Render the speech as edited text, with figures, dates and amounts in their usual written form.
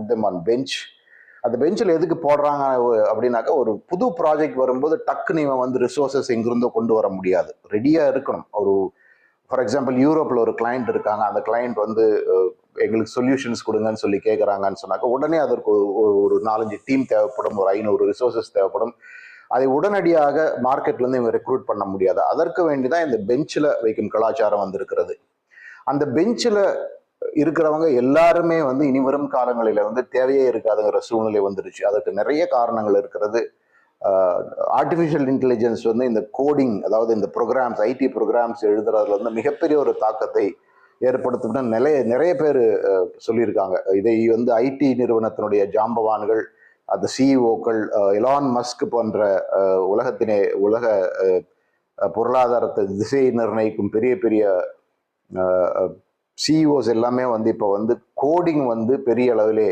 Put them on bench. அந்த பெஞ்சில் எதுக்கு போடுறாங்க அப்படின்னாக்கா, ஒரு புது ப்ராஜெக்ட் வரும்போது டக்குன்னு இவன் வந்து ரிசோர்ஸஸ் எங்கிருந்தோ கொண்டு வர முடியாது, ரெடியாக இருக்கணும். ஒரு ஃபார் எக்ஸாம்பிள் யூரோப்பில் ஒரு கிளைண்ட் இருக்காங்க, அந்த கிளைண்ட் வந்து எங்களுக்கு சொல்யூஷன்ஸ் கொடுங்கன்னு சொல்லி கேட்குறாங்கன்னு சொன்னாக்க உடனே அதற்கு ஒரு 4-5 டீம் தேவைப்படும், ஒரு 500 ரிசோர்ஸஸ் தேவைப்படும். அதை உடனடியாக மார்க்கெட்லேருந்து இவங்க ரெக்ரூட் பண்ண முடியாது. அதற்கு வேண்டிதான் இந்த பெஞ்சில் வைக்கும் கலாச்சாரம் வந்திருக்கிறது. அந்த பெஞ்சில் இருக்கிறவங்க எல்லாருமே வந்து இனிவரும் காலங்களில் வந்து தேவையே இருக்காதுங்கிற சூழ்நிலை வந்துருச்சு. அதுக்கு நிறைய காரணங்கள் இருக்கிறது. ஆர்டிஃபிஷியல் இன்டெலிஜென்ஸ் வந்து இந்த கோடிங், அதாவது இந்த ப்ரோக்ராம்ஸ், ஐடி ப்ரோக்ராம்ஸ் எழுதுறதுல வந்து மிகப்பெரிய ஒரு தாக்கத்தை ஏற்படுத்தும்னு நிறைய பேர் சொல்லியிருக்காங்க. இதை வந்து ஐடி நிறுவனத்தினுடைய ஜாம்பவான்கள், அந்த சிஇஓக்கள், எலான் மஸ்க் போன்ற உலக பொருளாதாரத்தை திசையை நிர்ணயிக்கும் பெரிய பெரிய சிஇஓஸ் எல்லாமே வந்து இப்போ வந்து கோடிங் வந்து பெரிய அளவிலே